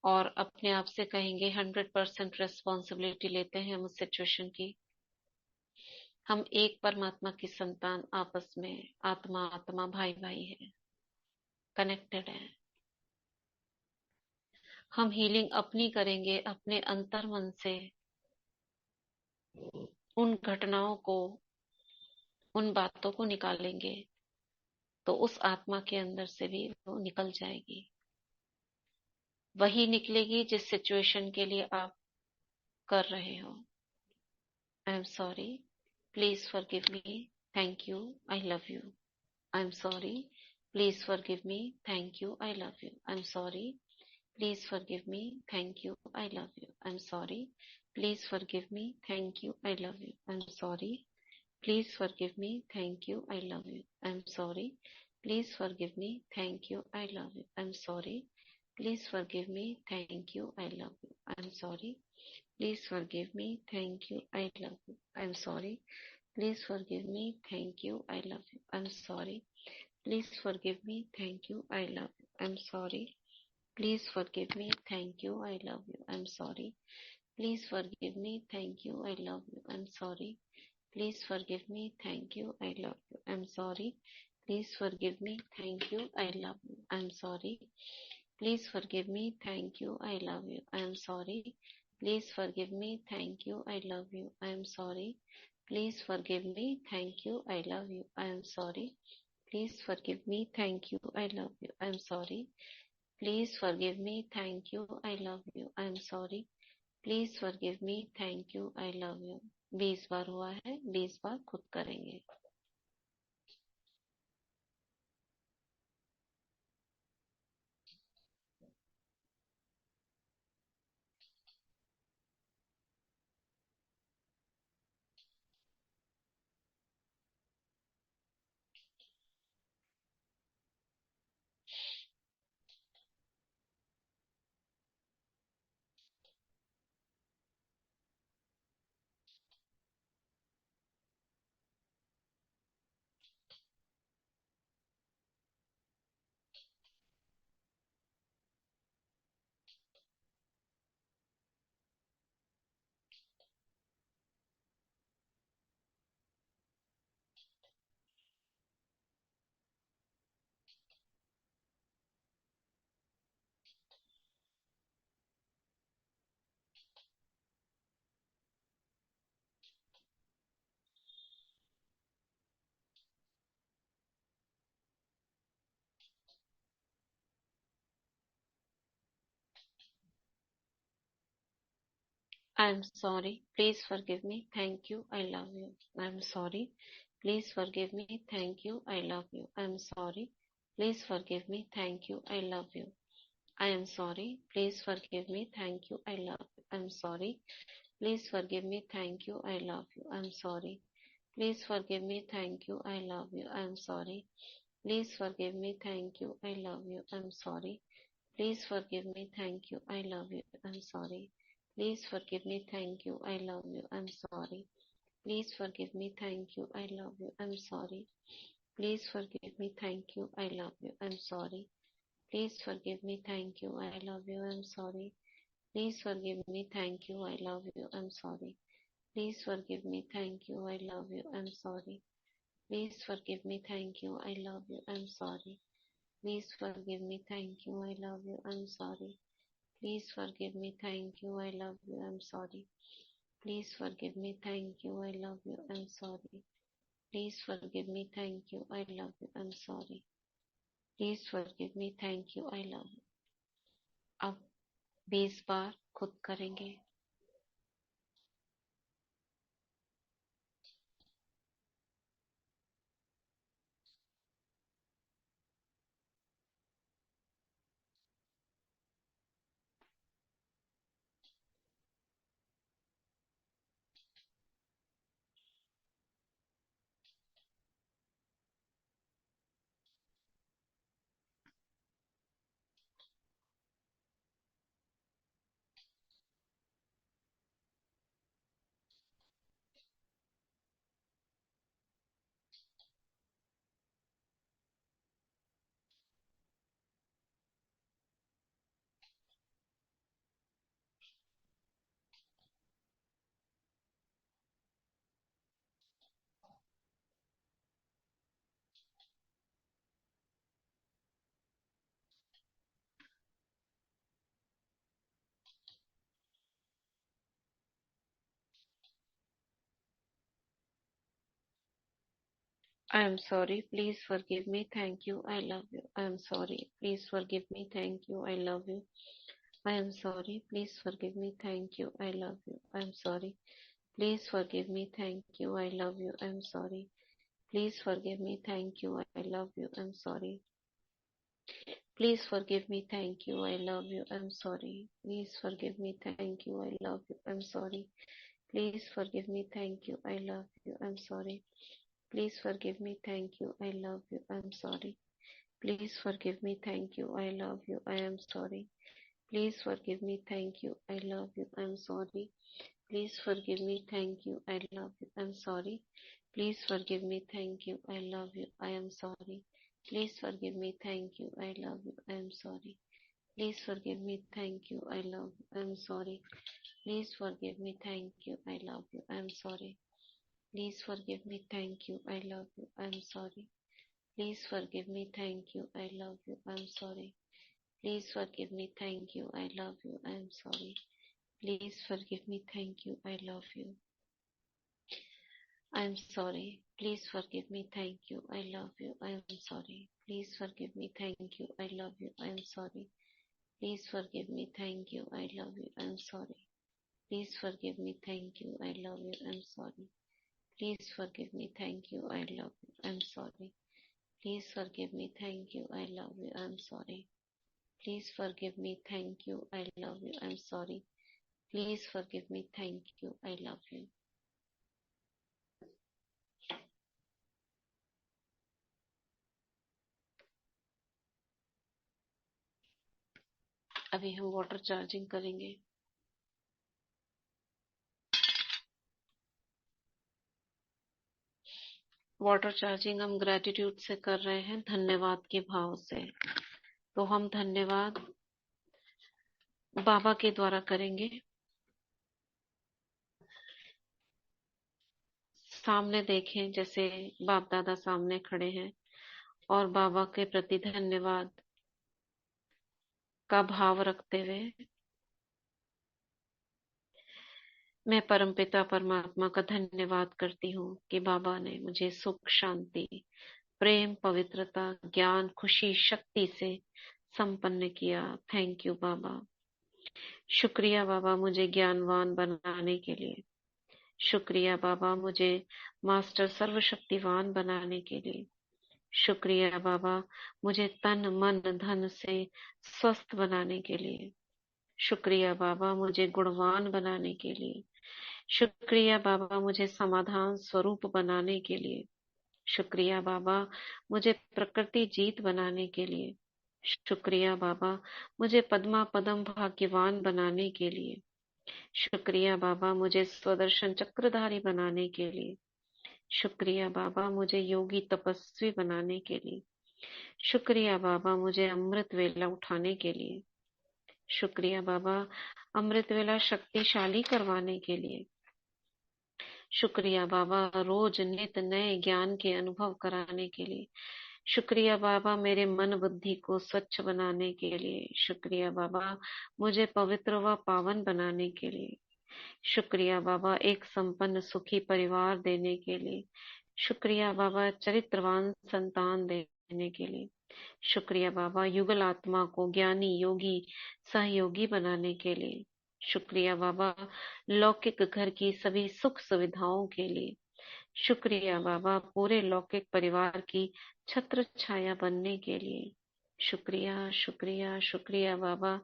और अपने आप से कहेंगे 100% रेस्पॉन्सिबिलिटी लेते हैं हम उस सिचुएशन की। हम एक परमात्मा की संतान, आपस में आत्मा आत्मा भाई भाई है, कनेक्टेड है। हम हीलिंग अपनी करेंगे अपने अंतर मन से, उन घटनाओं को, उन बातों को निकालेंगे तो उस आत्मा के अंदर से भी वो निकल जाएगी। वही निकलेगी जिस सिचुएशन के लिए आप कर रहे हो। I am sorry, please forgive me, thank you, I love you. I am sorry, please forgive me, thank you, I love you. I am sorry, please forgive me, thank you, I love you. I am sorry, please forgive me, thank you, I love you. I am sorry, please forgive me, thank you, I love you. I'm sorry. Please forgive me, thank you, I love you. I'm sorry. Please forgive me, thank you, I love you. I'm sorry. Please forgive me, thank you, I love you. I'm sorry. Please forgive me, thank you, I love you. I'm sorry. Please forgive me, thank you, I love you. I'm sorry. Please forgive me, thank you, I love you. I'm sorry. Please forgive me, thank you, I love you. I'm sorry. Please forgive me, thank you, I love you. I'm sorry. Please forgive me, thank you, I love you. I'm sorry. Please forgive me, thank you, I love you. I'm sorry. Please forgive me, thank you, I love you. I'm sorry. Please forgive me, thank you, I love you. I'm sorry. Please forgive me, thank you, I love you. I'm sorry. Please forgive me, thank you, I love you. I'm sorry. Please forgive me, thank you, I love you. 20 बार हुआ है, 20 बार खुद करेंगे। I am sorry, please forgive me, thank you, I love you. I am sorry, please forgive me, thank you, I love you. I am sorry, please forgive me, thank you, I love you. I am sorry, please forgive me, thank you, I love you. I am sorry, please forgive me, thank you, I love you. I am sorry, please forgive me, thank you, I love you. I am sorry, please forgive me, thank you, I love you. I am sorry, please forgive me, thank you, I love you. I am sorry, please forgive me, thank you, I love you. I am sorry, please forgive me, thank you, I love you. I am sorry, please forgive me, thank you, I love you. I am sorry, please forgive me, thank you, I love you. I am sorry, please forgive me, thank you, I love you. I am sorry, please forgive me, thank you, I love you. I am sorry, please forgive me, thank you, I love you. I am sorry, Please forgive me. Thank you. I love you. I'm sorry. Please forgive me. Thank you. I love you. I'm sorry. Please forgive me. Thank you. I love you. I'm sorry. Please forgive me. Thank you. I love you. I'm sorry. Please forgive me. Thank you. I love you. अब 20 बार खुद करेंगे. I am sorry. Please forgive me. Thank you. I love you. I am sorry. Please forgive me. Thank you. I love you. I am sorry. Please forgive me. Thank you. I love you. I am sorry. Please forgive me. Thank you. I love you. I am sorry. Please forgive me. Thank you. I love you. I am sorry. Please forgive me. Thank you. I love you. I am sorry. Please forgive me. Thank you. I love you. I am sorry. Please forgive me. Thank you. I love you. I am sorry. Please forgive me. Thank you. I love you. I am sorry. Please forgive me. Thank you. I love you. I am sorry. Please forgive me. Thank you. I love you. I am sorry. Please forgive me. Thank you. I love you. I am sorry. Please forgive me. Thank you. I love you. I am sorry. Please forgive me. Thank you. I love you. I am sorry. Please forgive me. Thank you. I love you. I am sorry. Please forgive me. Thank you. I love you. I am sorry. Please forgive me. Thank you. I love you. I am sorry. Please forgive me. Thank you. I love you. I am sorry. Please forgive me. Thank you. I love you. I am sorry. Please forgive me. Thank you. I love you. I am sorry. Please forgive me. Thank you. I love you. I am sorry. Please forgive me. Thank you. I love you. I am sorry. Please forgive me. Thank you. I love you. I am sorry. Please forgive me. Thank you. I love you. I am sorry. Please forgive me. Thank you. I love you. I am sorry. Please forgive me. Thank you. I love you. I am sorry. Please forgive me. Thank you. I love you. I am sorry. Please forgive me. Thank you. I love you. अभी हम water charging करेंगे. Water charging हम gratitude से कर रहे हैं, धन्यवाद के भाव से. तो हम धन्यवाद बाबा के द्वारा करेंगे. सामने देखें जैसे बाप दादा सामने खड़े हैं और बाबा के प्रति धन्यवाद का भाव रखते हुए मैं परमपिता परमात्मा का धन्यवाद करती हूँ कि बाबा ने मुझे सुख, शांति, प्रेम, पवित्रता, ज्ञान, खुशी, शक्ति से संपन्न किया. थैंक यू बाबा. शुक्रिया बाबा मुझे ज्ञानवान बनाने के लिए. शुक्रिया बाबा मुझे मास्टर सर्वशक्तिवान बनाने के लिए. शुक्रिया बाबा मुझे तन मन धन से स्वस्थ बनाने के लिए. शुक्रिया बाबा मुझे गुणवान बनाने के लिए. शुक्रिया बाबा मुझे समाधान स्वरूप बनाने के लिए. शुक्रिया बाबा मुझे प्रकृति जीत बनाने के लिए. शुक्रिया बाबा मुझे पद्मा पदम भाग्यवान बनाने के लिए. शुक्रिया बाबा मुझे स्वदर्शन चक्रधारी बनाने के लिए. शुक्रिया बाबा मुझे योगी तपस्वी बनाने के लिए. शुक्रिया बाबा मुझे अमृत वेला उठाने के लिए. शुक्रिया बाबा अमृत वेला शक्तिशाली करवाने के लिए. शुक्रिया बाबा रोज नित नए ज्ञान के अनुभव कराने के लिए. शुक्रिया बाबा मेरे मन बुद्धि को स्वच्छ बनाने के लिए। शुक्रिया बाबा मुझे पवित्र व पावन बनाने के लिए। शुक्रिया बाबा एक संपन्न सुखी परिवार देने के लिए। शुक्रिया बाबा चरित्रवान संतान देने के लिए। शुक्रिया बाबा युगल आत्मा को ज्ञानी योगी सहयोगी बनाने के लिए। शुक्रिया बाबा लौकिक घर की सभी सुख सुविधाओं के लिए। शुक्रिया बाबा पूरे लौकिक परिवार की छत्र छाया बनने के लिए। शुक्रिया शुक्रिया शुक्रिया बाबा।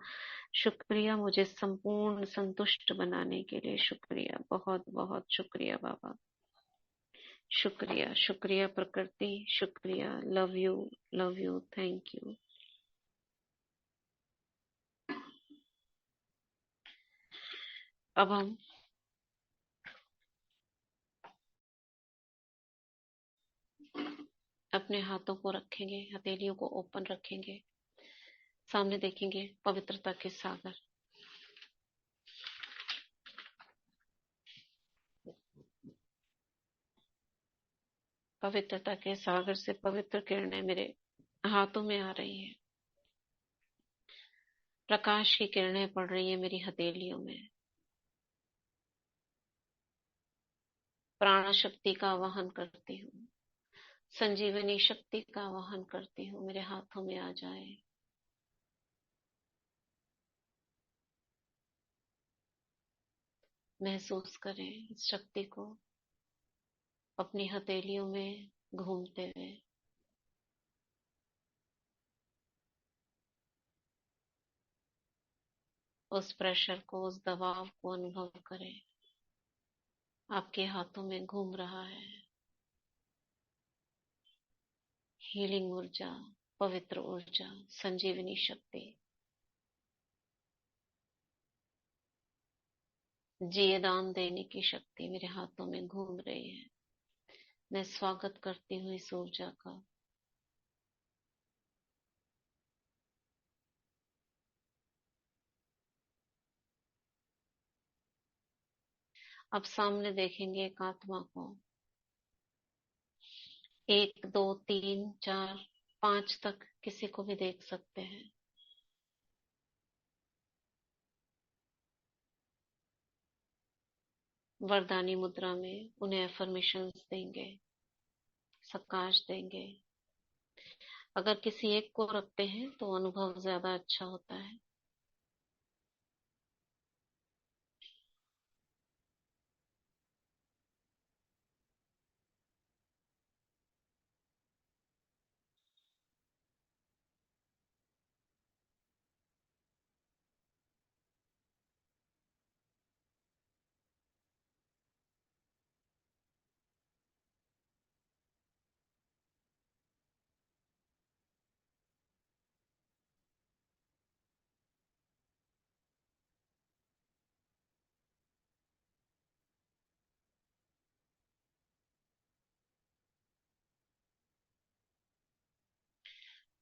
शुक्रिया मुझे संपूर्ण संतुष्ट बनाने के लिए। शुक्रिया बहुत बहुत शुक्रिया बाबा। शुक्रिया शुक्रिया प्रकृति। शुक्रिया। Love you thank you. अब हम अपने हाथों को रखेंगे, हथेलियों को ओपन रखेंगे, सामने देखेंगे पवित्रता के सागर। पवित्रता के सागर से पवित्र किरणें मेरे हाथों में आ रही हैं। प्रकाश की किरणें पड़ रही हैं मेरी हथेलियों में। प्राण शक्ति का आवाहन करती हूँ, संजीवनी शक्ति का आवाहन करती हूँ, मेरे हाथों में आ जाए। महसूस करें इस शक्ति को अपनी हथेलियों में घूमते हुए। उस प्रेशर को, उस दबाव को अनुभव करें। आपके हाथों में घूम रहा है हीलिंग ऊर्जा, पवित्र ऊर्जा, संजीवनी शक्ति, जिए दान देने की शक्ति मेरे हाथों में घूम रही है। मैं स्वागत करती हूँ इस ऊर्जा का। अब सामने देखेंगे एक आत्मा को। 1 2 3 4 5 तक किसी को भी देख सकते हैं। वरदानी मुद्रा में उन्हें अफर्मेशंस देंगे, सकाश देंगे। अगर किसी एक को रखते हैं तो अनुभव ज्यादा अच्छा होता है।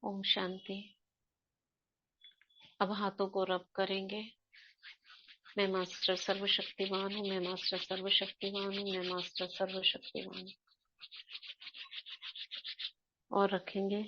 ओम शांति। अब हाथों को रब करेंगे। मैं मास्टर सर्वशक्तिमान हूँ, मैं मास्टर सर्वशक्तिमान हूँ, मैं मास्टर सर्वशक्तिमान हूँ। और रखेंगे।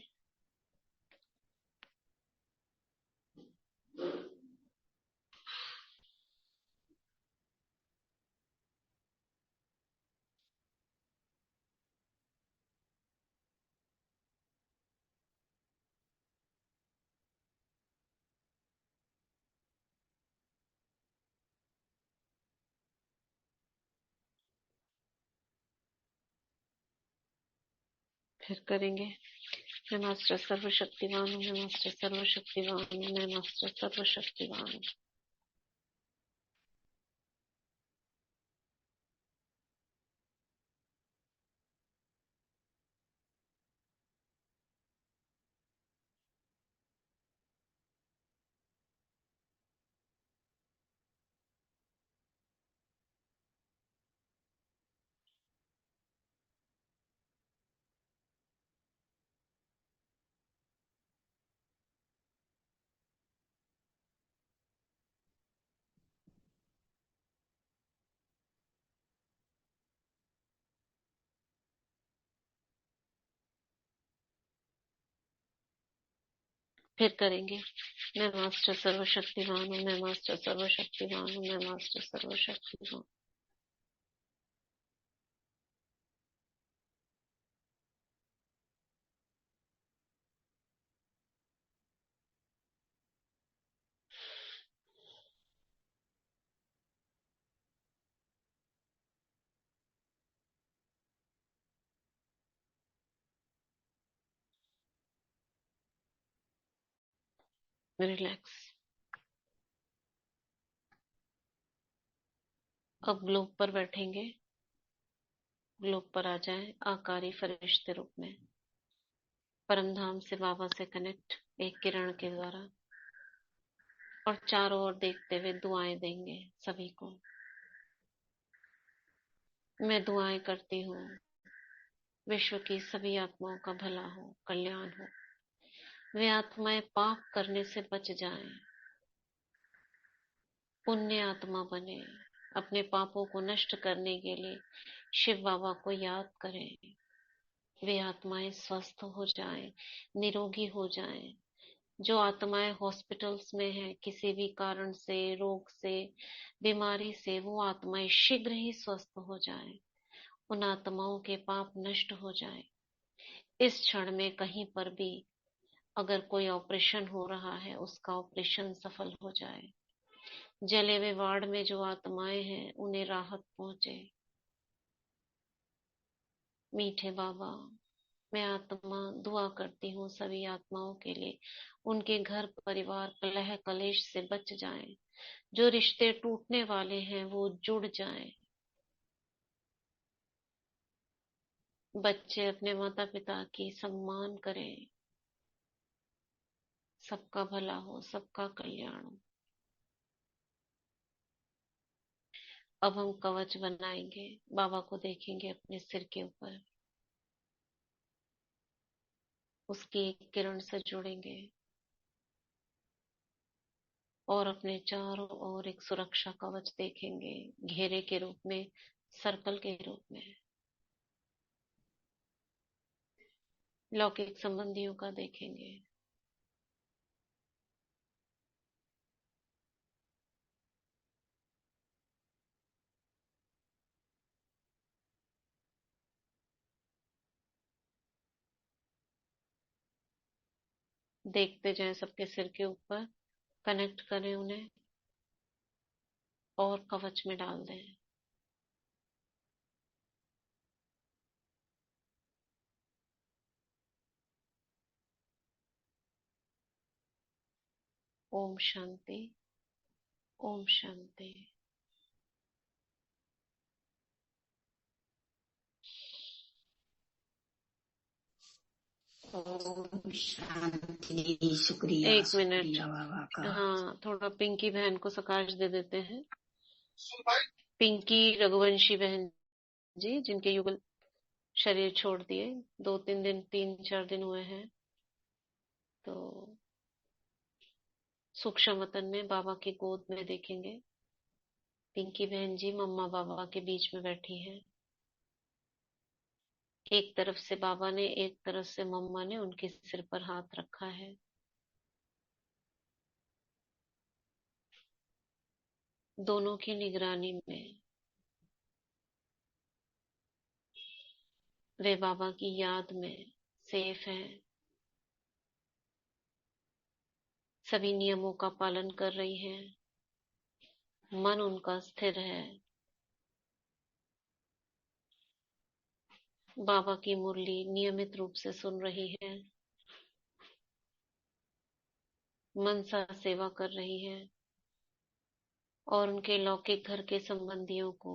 फिर करेंगे। मैं मास्टर सर्वशक्तिमान हूँ, मैं मास्टर सर्वशक्तिमान हूँ, मैं मास्टर सर्वशक्तिमान हूँ। फिर करेंगे। मैं मास्टर सर्वशक्तिमान हूँ, मैं मास्टर सर्वशक्तिमान हूँ, मैं मास्टर सर्वशक्तिमान। रिलैक्स। अब ग्लोब पर बैठेंगे। ग्लोब पर आ जाएं आकारी फरिश्ते रूप में। परमधाम से बाबा से कनेक्ट एक किरण के द्वारा, और चारों ओर देखते हुए दुआएं देंगे सभी को। मैं दुआएं करती हूँ विश्व की सभी आत्माओं का भला हो, कल्याण हो। वे आत्माएं पाप करने से बच जाएं, पुण्य आत्मा बने, अपने पापों को नष्ट करने के लिए शिव बाबा को याद करें। वे आत्माएं स्वस्थ हो जाएं, निरोगी हो जाएं। जो आत्माएं हॉस्पिटल्स में हैं किसी भी कारण से, रोग से, बीमारी से, वो आत्माएं शीघ्र ही स्वस्थ हो जाएं। उन आत्माओं के पाप नष्ट हो जाएं। इस क्षण में कहीं पर भी अगर कोई ऑपरेशन हो रहा है, उसका ऑपरेशन सफल हो जाए। जले हुए वार्ड में जो आत्माएं हैं उन्हें राहत पहुंचे। मीठे बाबा, मैं आत्मा दुआ करती हूँ सभी आत्माओं के लिए, उनके घर परिवार कलह कलेश से बच जाएं। जो रिश्ते टूटने वाले हैं वो जुड़ जाएं। बच्चे अपने माता पिता की सम्मान करें। सबका भला हो, सबका कल्याण हो। अब हम कवच बनाएंगे। बाबा को देखेंगे अपने सिर के ऊपर, उसकी एक किरण से जुड़ेंगे और अपने चारों ओर एक सुरक्षा कवच देखेंगे, घेरे के रूप में, सर्कल के रूप में। लौकिक संबंधियों का देखेंगे। देखते जाएं सबके सिर के ऊपर, कनेक्ट करें उन्हें और कवच में डाल दें। ओम शांति, ओम शांति। ओम शांति। शुक्रिया एक मिनट, शुक्रिया बाबा का। हाँ, थोड़ा पिंकी बहन को सकाश दे देते हैं। पिंकी रघुवंशी बहन जी, जिनके युगल शरीर छोड़ दिए, 2-3 दिन, 3-4 दिन हुए हैं, तो सूक्ष्म वतन में बाबा की गोद में देखेंगे। पिंकी बहन जी मम्मा बाबा के बीच में बैठी हैं। एक तरफ से बाबा ने, एक तरफ से मम्मा ने उनके सिर पर हाथ रखा है। दोनों की निगरानी में वे बाबा की याद में सेफ हैं। सभी नियमों का पालन कर रही हैं। मन उनका स्थिर है। बाबा की मुरली नियमित रूप से सुन रही है। मनसा सेवा कर रही है और उनके लौकिक घर के संबंधियों को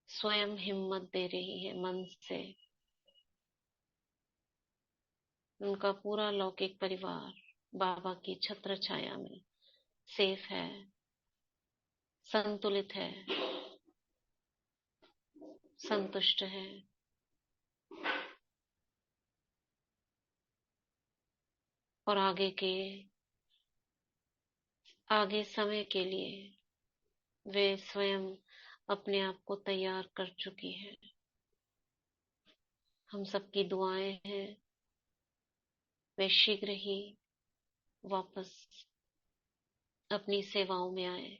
स्वयं हिम्मत दे रही है मन से। उनका पूरा लौकिक परिवार बाबा की छत्र छाया में सेफ है, संतुलित है, संतुष्ट है। और आगे समय के लिए वे स्वयं अपने आप को तैयार कर चुकी है। हम सबकी दुआएं हैं वे शीघ्र ही वापस अपनी सेवाओं में आए।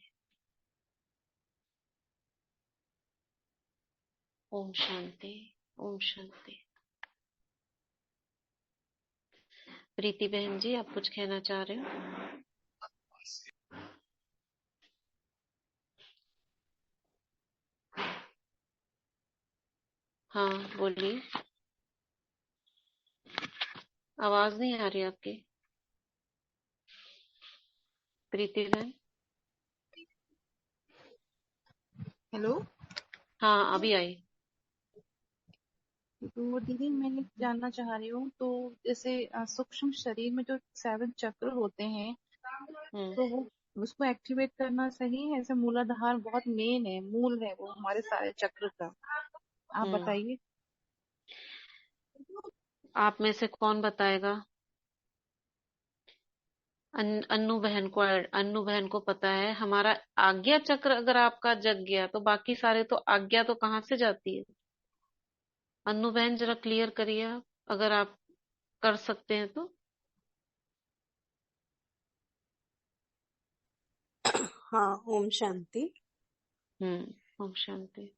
ओम शांति, ओम शांति। प्रीति बहन जी, आप कुछ कहना चाह रहे हो? हाँ बोलिए, आवाज नहीं आ रही आपकी प्रीति बहन। हेलो। हाँ अभी आई। तो दीदी मैं ये जानना चाह रही हूँ, तो जैसे सूक्ष्म शरीर में जो 7 चक्र होते हैं, तो वो उसको एक्टिवेट करना सही है? जैसे मूलाधार बहुत मेन है, मूल है वो हमारे सारे चक्र का, आप बताइए। आप में से कौन बताएगा? अन्नू बहन को पता है। हमारा आज्ञा चक्र अगर आपका जग गया तो बाकी सारे तो आज्ञा तो कहाँ से जाती है? अन्नू बहन जरा क्लियर करिए आप, अगर आप कर सकते हैं तो। हाँ, ओम शांति। ओम शांति।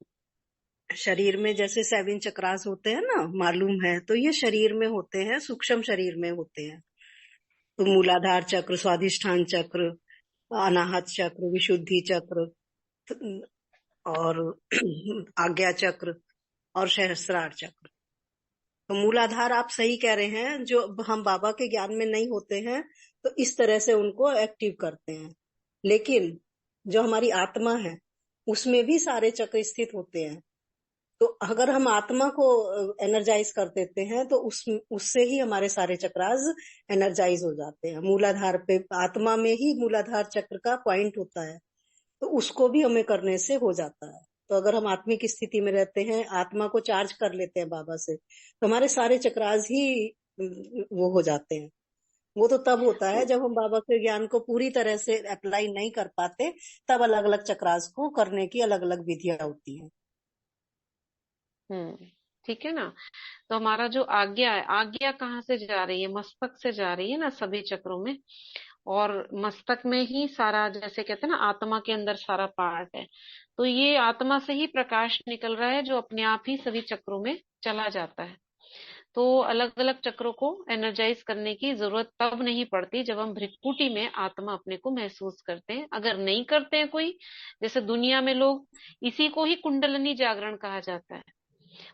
शरीर में जैसे 7 चक्रास होते हैं ना, मालूम है, तो ये शरीर में होते हैं, सूक्ष्म शरीर में होते हैं। तो मूलाधार चक्र, स्वाधिष्ठान चक्र, अनाहत चक्र, विशुद्धि चक्र और आज्ञा चक्र और सहस्त्रार चक्र। तो मूलाधार आप सही कह रहे हैं, जो हम बाबा के ज्ञान में नहीं होते हैं तो इस तरह से उनको एक्टिव करते हैं। लेकिन जो हमारी आत्मा है उसमें भी सारे चक्र स्थित होते हैं। तो अगर हम आत्मा को एनर्जाइज कर देते हैं तो उससे ही हमारे सारे चक्रास एनर्जाइज हो जाते हैं। मूलाधार पे, आत्मा में ही मूलाधार चक्र का पॉइंट होता है, तो उसको भी हमें करने से हो जाता है। तो अगर हम आत्मिक स्थिति में रहते हैं, आत्मा को चार्ज कर लेते हैं बाबा से, तो हमारे सारे चक्रास ही वो हो जाते हैं। वो तो तब होता है जब हम बाबा के ज्ञान को पूरी तरह से अप्लाई नहीं कर पाते, तब अलग अलग चक्रास को करने की अलग अलग विधियां होती हैं। ठीक है ना। तो हमारा जो आज्ञा है, आज्ञा कहाँ से जा रही है? मस्तक से जा रही है ना सभी चक्रों में। और मस्तक में ही सारा, जैसे कहते हैं ना, आत्मा के अंदर सारा पार्ट है। तो ये आत्मा से ही प्रकाश निकल रहा है जो अपने आप ही सभी चक्रों में चला जाता है। तो अलग अलग चक्रों को एनर्जाइज करने की जरूरत तब नहीं पड़ती जब हम भृकुटी में आत्मा अपने को महसूस करते हैं। अगर नहीं करते हैं कोई, जैसे दुनिया में लोग, इसी को ही कुंडलिनी जागरण कहा जाता है।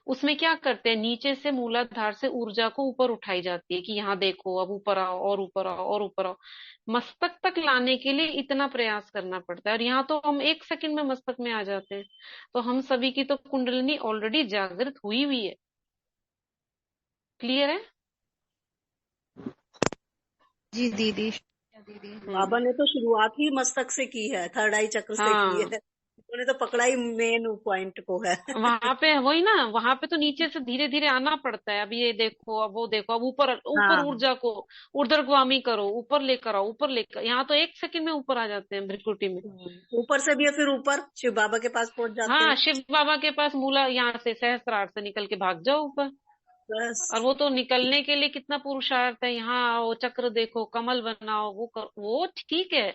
उसमें क्या करते हैं, नीचे से मूलाधार से ऊर्जा को ऊपर उठाई जाती है कि यहाँ देखो, अब ऊपर आओ और ऊपर आओ और ऊपर आओ। मस्तक तक लाने के लिए इतना प्रयास करना पड़ता है, और यहाँ तो हम 1 सेकंड में मस्तक में आ जाते हैं। तो हम सभी की तो कुंडलिनी ऑलरेडी जागृत हुई हुई है। क्लियर है? जी दीदी। बाबा ने तो शुरुआत ही मस्तक से की है, थर्ड आई चक्र से की है। उन्होंने तो पकड़ा ही मेन पॉइंट को है। वहां पे वही ना, वहां पे तो नीचे से धीरे धीरे आना पड़ता है। अब ये देखो, अब वो देखो, अब ऊपर ऊपर हाँ, ऊर्जा को ऊर्ध्वगामी करो, ऊपर लेकर आओ, ऊपर लेकर, यहाँ तो 1 सेकंड में ऊपर आ जाते हैं भृकुटी में। ऊपर से भी है, फिर ऊपर शिव बाबा के पास पहुंच जाते हाँ, हैं। शिव बाबा के पास मूला, यहाँ से सहस्त्रार से निकल के भाग जाओ ऊपर। बस। और वो तो निकलने के लिए कितना पुरुषार्थ है। यहाँ आओ, चक्र देखो, कमल बनाओ, वो ठीक है।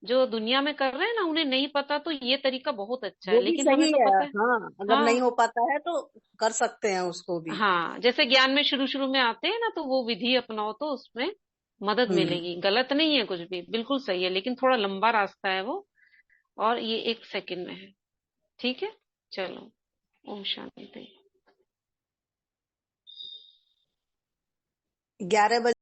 जो दुनिया में कर रहे हैं ना, उन्हें नहीं पता तो ये तरीका बहुत अच्छा है, वो भी लेकिन हमें सही तो है। पता है। हाँ, अगर नहीं हाँ हो पाता है तो कर सकते हैं उसको भी। हाँ, जैसे ज्ञान में शुरू शुरू में आते हैं ना, तो वो विधि अपनाओ तो उसमें मदद हम्म। मिलेगी। गलत नहीं है कुछ भी, बिल्कुल सही है, लेकिन थोड़ा लंबा रास्ता है वो। और ये 1 सेकंड में है। ठीक है, चलो। ओम शांति। 11 बजे